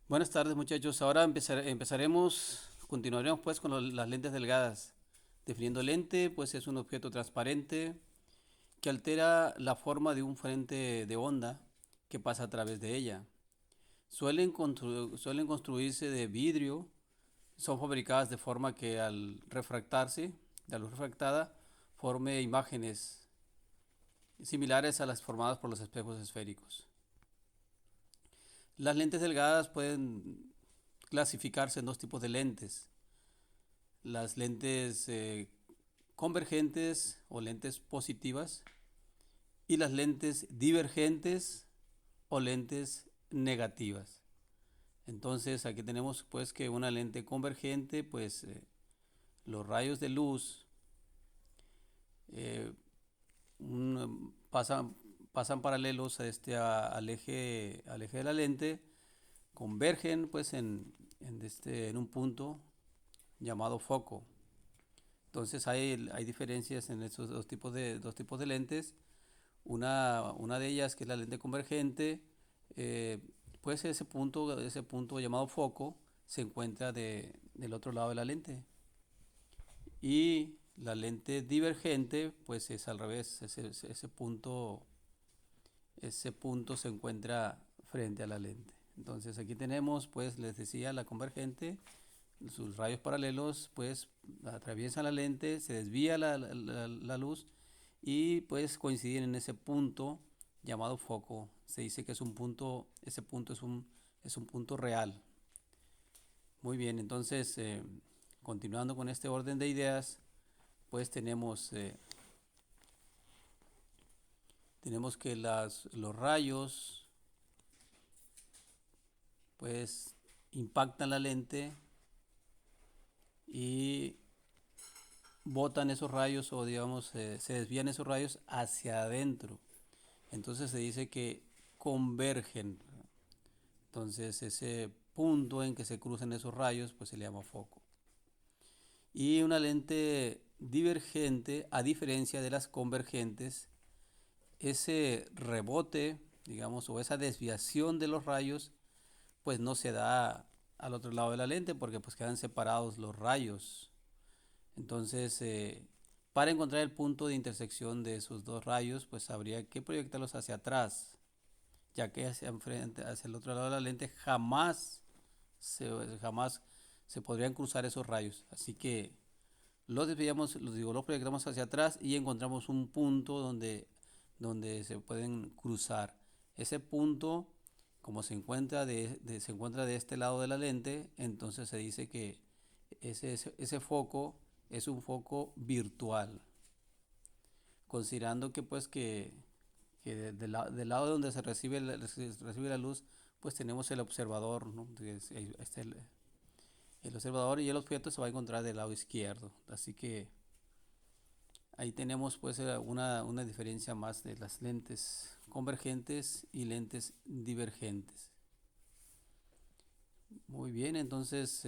Buenas tardes, muchachos. Ahora continuaremos pues con las lentes delgadas. Definiendo lente, pues es un objeto transparente que altera la forma de un frente de onda que pasa a través de ella. Suelen construirse de vidrio, son fabricadas de forma que al refractarse, la luz refractada, forme imágenes similares a las formadas por los espejos esféricos. Las lentes delgadas pueden clasificarse en dos tipos de lentes: las lentes convergentes o lentes positivas y las lentes divergentes o lentes negativas. Entonces aquí tenemos pues que una lente convergente, pues los rayos de luz eh, pasan paralelos a al eje de la lente, convergen pues en un punto llamado foco. Entonces hay diferencias en esos dos tipos de lentes. Una de ellas, que es la lente convergente, eh, pues ese punto llamado foco se encuentra del otro lado de la lente. Y la lente divergente, pues es al revés, ese punto se encuentra frente a la lente. Entonces aquí tenemos, pues les decía, la convergente. Sus rayos paralelos pues atraviesan la lente, se desvía la luz y pues coinciden en ese punto llamado foco. Se dice que ese punto es un punto real. Muy bien, entonces continuando con este orden de ideas, pues tenemos que los rayos pues impactan la lente y botan esos rayos, o digamos se desvían esos rayos hacia adentro. Entonces se dice que convergen. Entonces ese punto en que se cruzan esos rayos pues se le llama foco. Y una lente divergente, a diferencia de las convergentes, ese rebote, digamos, o esa desviación de los rayos pues no se da al otro lado de la lente, porque pues quedan separados los rayos. Entonces, para encontrar el punto de intersección de esos dos rayos, pues habría que proyectarlos hacia atrás, ya que hacia el otro lado de la lente jamás se podrían cruzar esos rayos. Así que los proyectamos hacia atrás y encontramos un punto donde se pueden cruzar. Ese punto, como se encuentra de este lado de la lente, entonces se dice que ese foco es un foco virtual, considerando que pues del lado donde se recibe la luz, pues tenemos el observador, ¿no? Ahí está el observador, y el objeto se va a encontrar del lado izquierdo. Así que ahí tenemos pues una diferencia más de las lentes convergentes y lentes divergentes. Muy bien, entonces,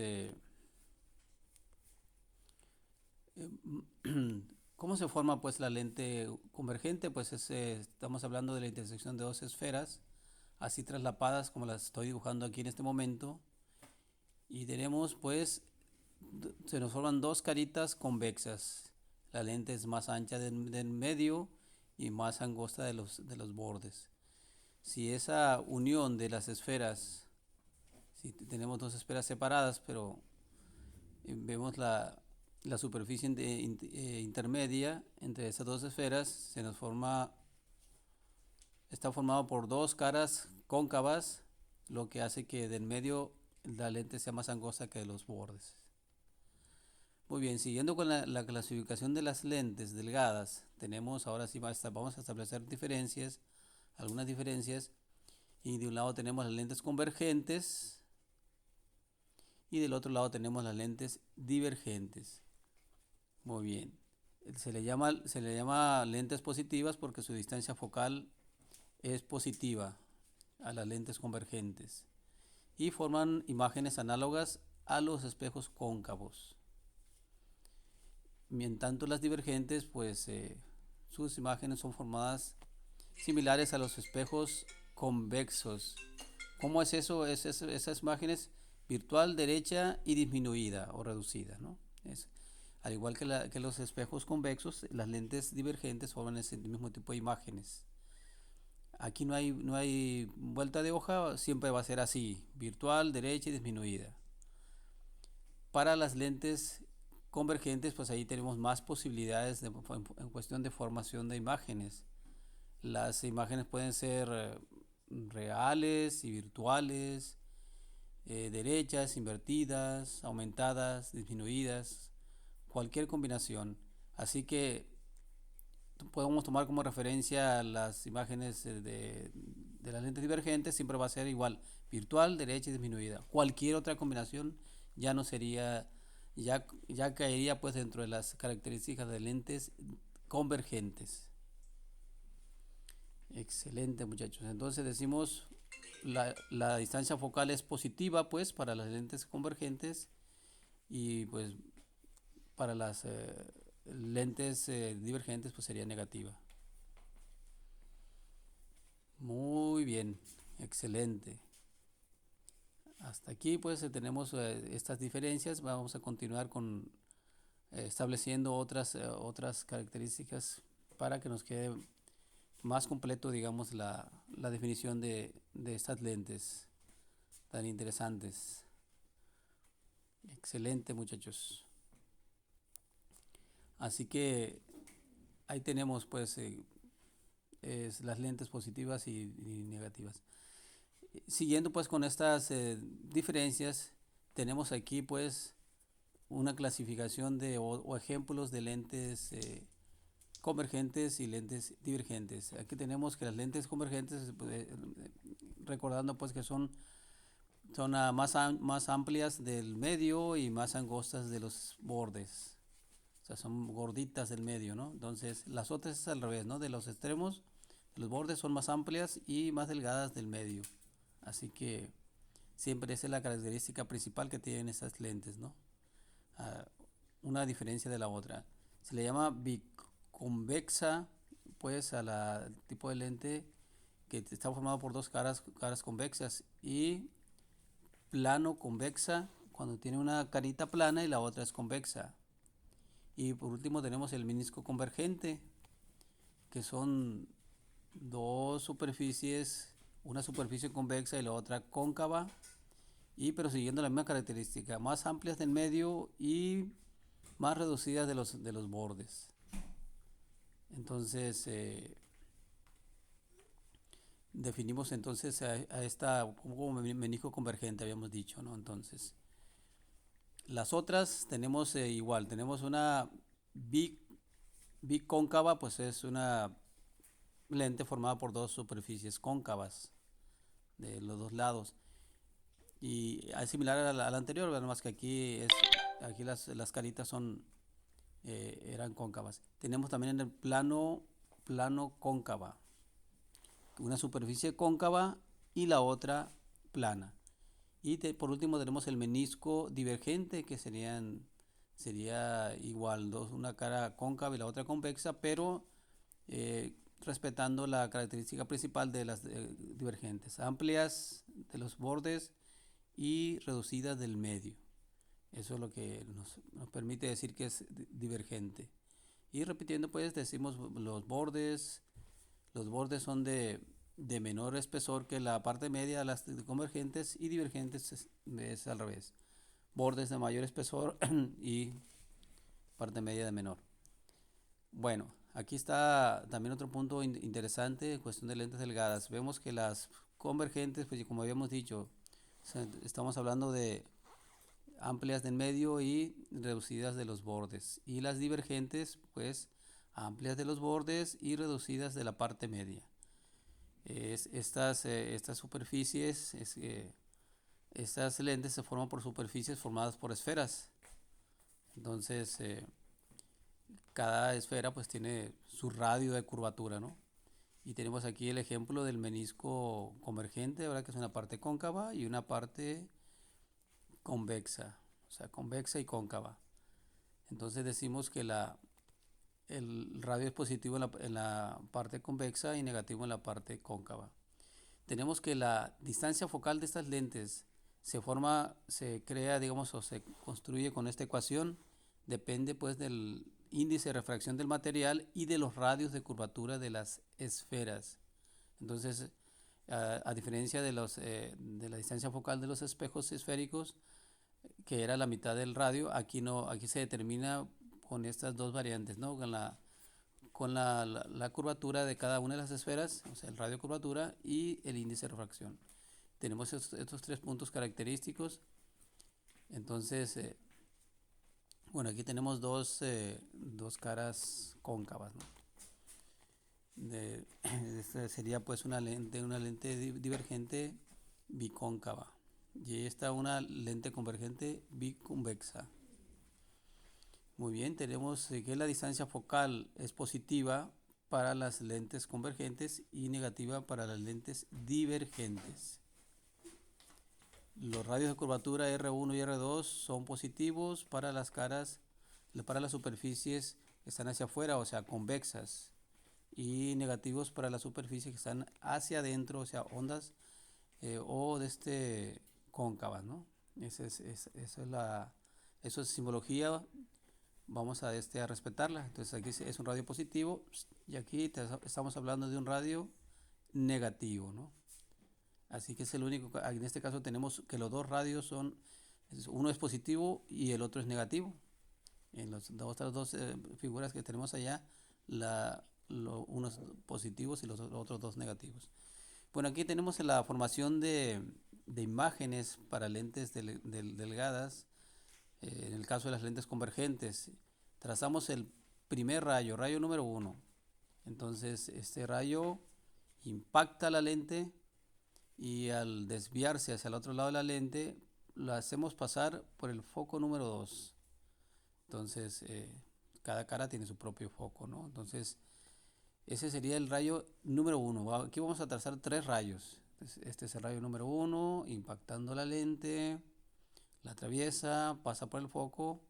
¿cómo se forma pues la lente convergente? Pues estamos hablando de la intersección de dos esferas, así traslapadas como las estoy dibujando aquí en este momento. Y tenemos pues, se nos forman dos caritas convexas. La lente es más ancha del medio y más angosta de los bordes. Si esa unión de las esferas, si tenemos dos esferas separadas, pero vemos la superficie intermedia entre esas dos esferas, está formado por dos caras cóncavas, lo que hace que del medio la lente sea más angosta que de los bordes. Muy bien, siguiendo con la clasificación de las lentes delgadas, tenemos ahora sí, vamos a establecer diferencias, algunas diferencias, y de un lado tenemos las lentes convergentes y del otro lado tenemos las lentes divergentes. Muy bien. Se le llama lentes positivas porque su distancia focal es positiva a las lentes convergentes y forman imágenes análogas a los espejos cóncavos. En tanto las divergentes, pues sus imágenes son formadas similares a los espejos convexos, ¿Cómo es eso? Esas imágenes virtual, derecha y disminuida o reducida, ¿no? Es, al igual que, que los espejos convexos, las lentes divergentes forman ese mismo tipo de imágenes. Aquí no hay vuelta de hoja, siempre va a ser así, virtual, derecha y disminuida. Para las lentes convergentes, pues ahí tenemos más posibilidades en cuestión de formación de imágenes. Las imágenes pueden ser reales y virtuales, derechas, invertidas, aumentadas, disminuidas, cualquier combinación. Así que podemos tomar como referencia las imágenes de las lentes divergentes, siempre va a ser igual, virtual, derecha y disminuida. Cualquier otra combinación ya no sería, ya caería pues dentro de las características de lentes convergentes. Excelente, muchachos. Entonces decimos la distancia focal es positiva pues para las lentes convergentes y pues para las lentes divergentes pues sería negativa. Muy bien, excelente. Hasta aquí pues tenemos estas diferencias. Vamos a continuar con estableciendo otras características para que nos quede más completo, digamos, la definición de estas lentes tan interesantes. Excelente, muchachos. Así que ahí tenemos pues las lentes positivas y negativas. Siguiendo pues con estas diferencias, tenemos aquí pues una clasificación o ejemplos de lentes convergentes y lentes divergentes. Aquí tenemos que las lentes convergentes, recordando pues que son más amplias del medio y más angostas de los bordes. O sea, son gorditas del medio, ¿no? Entonces, las otras es al revés, ¿no? De los extremos, de los bordes son más amplias y más delgadas del medio. Así que siempre esa es la característica principal que tienen estas lentes, ¿no? Ah, una diferencia de la otra. Se le llama biconvexa, pues, al tipo de lente que está formado por dos caras convexas, y plano convexa cuando tiene una carita plana y la otra es convexa. Y por último tenemos el menisco convergente, que son dos superficies, una superficie convexa y la otra cóncava, y pero siguiendo la misma característica, más amplias del medio y más reducidas de los bordes. Entonces, definimos entonces a esta como menisco convergente, habíamos dicho, ¿no? Entonces, las otras tenemos igual, tenemos una bicóncava, pues es una lente formada por dos superficies cóncavas de los dos lados. Y es similar a la anterior, nada más que aquí las caritas eran cóncavas. Tenemos también en el plano cóncava, una superficie cóncava y la otra plana. Y por último tenemos el menisco divergente, que sería igual, una cara cóncava y la otra convexa, pero respetando la característica principal de las divergentes, amplias de los bordes y reducidas del medio. Eso es lo que nos permite decir que es divergente. Y repitiendo, pues decimos los bordes son de menor espesor que la parte media de las convergentes, y divergentes es al revés. Bordes de mayor espesor y parte media de menor. Bueno, aquí está también otro punto interesante en cuestión de lentes delgadas. Vemos que las convergentes, pues como habíamos dicho, estamos hablando de amplias del medio y reducidas de los bordes. Y las divergentes, pues amplias de los bordes y reducidas de la parte media. Estas superficies, estas lentes se forman por superficies formadas por esferas. Entonces, cada esfera pues tiene su radio de curvatura, ¿no? Y tenemos aquí el ejemplo del menisco convergente, ¿verdad? Que es una parte cóncava y una parte convexa, o sea, convexa y cóncava. Entonces decimos que el radio es positivo en la parte convexa y negativo en la parte cóncava. tenemos que la distancia focal de estas lentes se crea, digamos, o se construye con esta ecuación, depende pues del índice de refracción del material y de los radios de curvatura de las esferas. Entonces, a diferencia de la distancia focal de los espejos esféricos, que era la mitad del radio, aquí no, aquí se determina con estas dos variantes, ¿no? Con la curvatura de cada una de las esferas, o sea, el radio de curvatura y el índice de refracción. Tenemos estos tres puntos característicos. Entonces, bueno, aquí tenemos dos caras cóncavas, ¿no? Esta sería pues una lente divergente bicóncava. Y esta una lente convergente biconvexa. Muy bien, tenemos que la distancia focal es positiva para las lentes convergentes y negativa para las lentes divergentes. Los radios de curvatura R1 y R2 son positivos para las caras, para las superficies que están hacia afuera, o sea, convexas, y negativos para las superficies que están hacia adentro, o sea, ondas o cóncavas, ¿no? Eso es simbología, vamos a respetarla. Entonces aquí es un radio positivo y aquí estamos hablando de un radio negativo, ¿no? Así que es el único, en este caso tenemos que los dos radios uno es positivo y el otro es negativo. En las otras dos figuras que tenemos allá, unos positivos y los otros dos negativos. Bueno, aquí tenemos la formación de imágenes para lentes delgadas. En el caso de las lentes convergentes, trazamos el primer rayo número 1. Entonces, este rayo impacta la lente y al desviarse hacia el otro lado de la lente, lo hacemos pasar por el foco número 2. Entonces, cada cara tiene su propio foco, ¿no? Entonces, ese sería el rayo número 1. Aquí vamos a trazar tres rayos. Este es el rayo número 1, impactando la lente, la atraviesa, pasa por el foco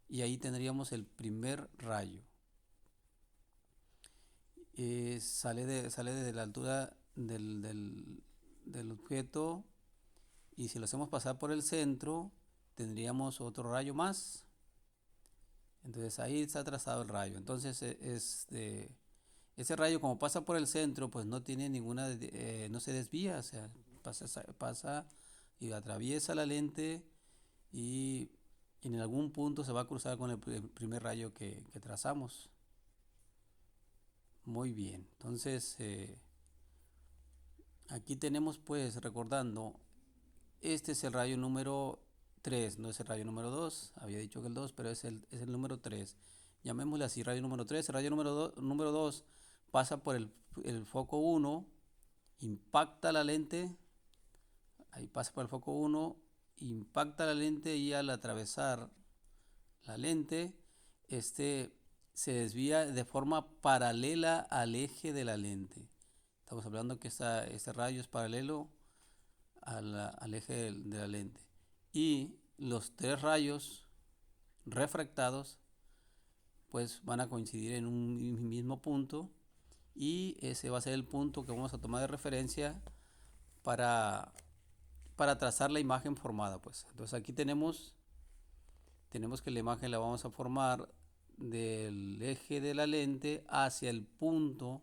y ahí tendríamos el primer rayo. Sale desde la altura del objeto y si lo hacemos pasar por el centro, tendríamos otro rayo más. Entonces ahí está trazado el rayo. Entonces ese rayo como pasa por el centro, pues no tiene no se desvía, o sea, pasa y atraviesa la lente y en algún punto se va a cruzar con el primer rayo que trazamos. Muy bien, entonces aquí tenemos pues recordando, este es el rayo número 3, no es el rayo número 2, había dicho que el 2, pero es el número 3. Llamémosle así, rayo número 3, el rayo número 2 pasa por el foco 1, impacta la lente, ahí pasa por el foco 1, impacta la lente y al atravesar la lente, se desvía de forma paralela al eje de la lente. Estamos hablando que este rayo es paralelo al eje de la lente. Y los tres rayos refractados pues van a coincidir en un mismo punto y ese va a ser el punto que vamos a tomar de referencia para, para trazar la imagen formada, pues. Entonces aquí tenemos que la imagen la vamos a formar del eje de la lente hacia el punto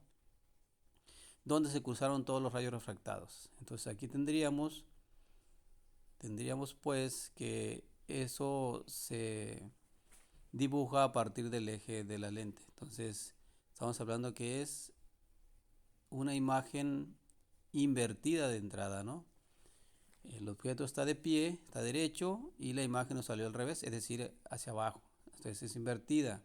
donde se cruzaron todos los rayos refractados. Entonces aquí tendríamos pues que eso se dibuja a partir del eje de la lente. Entonces estamos hablando que es una imagen invertida de entrada, ¿no? El objeto está de pie, está derecho y la imagen nos salió al revés, es decir, hacia abajo. Entonces es invertida.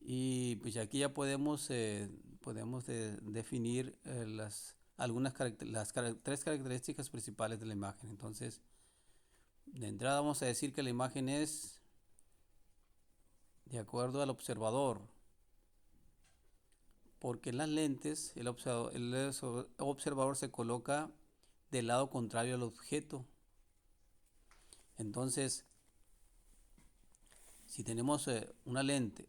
Y pues aquí ya podemos definir las tres características principales de la imagen. Entonces, de entrada vamos a decir que la imagen es de acuerdo al observador, porque en las lentes el observador se coloca del lado contrario al objeto. Entonces, si tenemos una lente,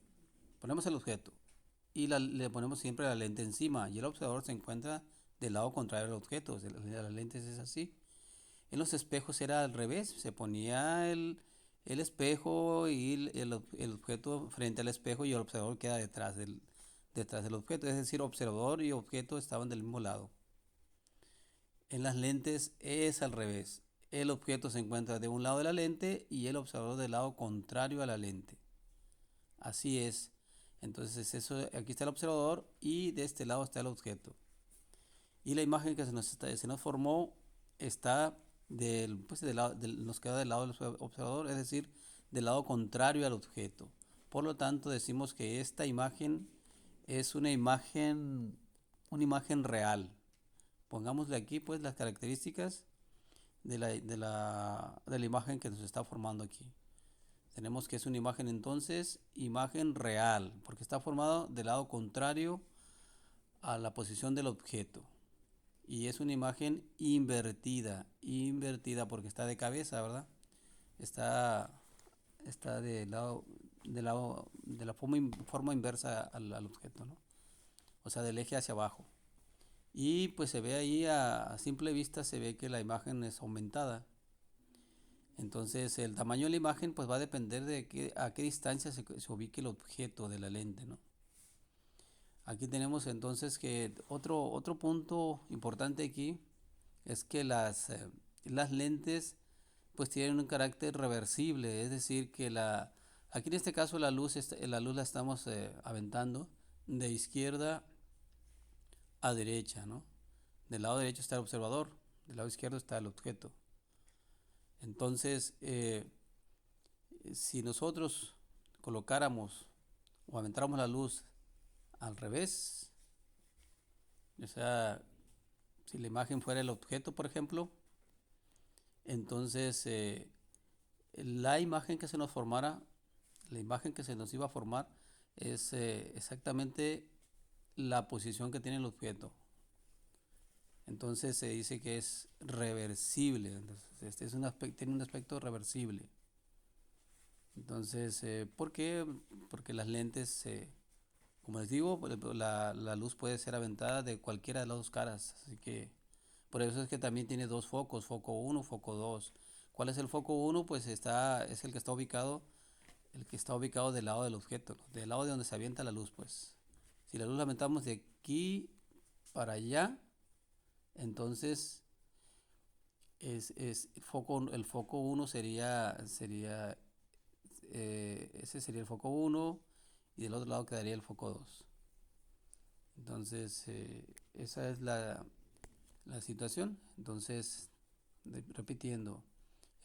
ponemos el objeto y le ponemos siempre la lente encima y el observador se encuentra del lado contrario al objeto. O sea, las lentes es así. En los espejos era al revés, se ponía el espejo y el objeto frente al espejo y el observador queda detrás del objeto. Es decir, observador y objeto estaban del mismo lado. En las lentes es al revés. El objeto se encuentra de un lado de la lente y el observador del lado contrario a la lente. Así es. Entonces aquí está el observador y de este lado está el objeto. Y la imagen que se nos formó está nos queda del lado del observador, es decir, del lado contrario al objeto. Por lo tanto, decimos que esta imagen es una imagen real. Pongámosle aquí pues las características de la imagen que nos está formando aquí. Tenemos que es una imagen entonces, imagen real, porque está formado del lado contrario a la posición del objeto. Y es una imagen invertida porque está de cabeza, ¿verdad? Está, está de la forma inversa al objeto, ¿no? O sea, del eje hacia abajo. Y pues se ve ahí a simple vista, se ve que la imagen es aumentada. Entonces el tamaño de la imagen pues va a depender de a qué distancia se ubique el objeto de la lente, ¿no? Aquí tenemos entonces que otro punto importante aquí es que las lentes pues tienen un carácter reversible, es decir, que aquí en este caso la luz la estamos aventando de izquierda a derecha, ¿no? Del lado derecho está el observador, del lado izquierdo está el objeto. Entonces, si nosotros colocáramos o aventáramos la luz al revés, o sea, si la imagen fuera el objeto, por ejemplo, entonces la imagen que se nos formara, la imagen que se nos iba a formar es exactamente la posición que tiene el objeto. Entonces se dice que es reversible. Entonces, este es tiene un aspecto reversible. Entonces, ¿por qué? Porque las lentes, como les digo, la luz puede ser aventada de cualquiera de las dos caras. Así que por eso es que también tiene dos focos, foco uno, foco 2. ¿Cuál es el foco uno? Pues es el que está ubicado del lado del objeto, ¿no? Del lado de donde se avienta la luz, pues. Si la luz la aventamos de aquí para allá, entonces el foco uno ese sería el foco uno y del otro lado quedaría el foco 2. Entonces, esa es la situación. Entonces, repitiendo,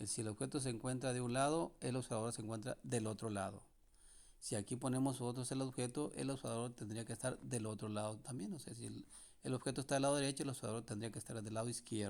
si el objeto se encuentra de un lado, el observador se encuentra del otro lado. Si aquí ponemos nosotros el observador tendría que estar del otro lado también. O sea, si el objeto está del lado derecho, el observador tendría que estar del lado izquierdo.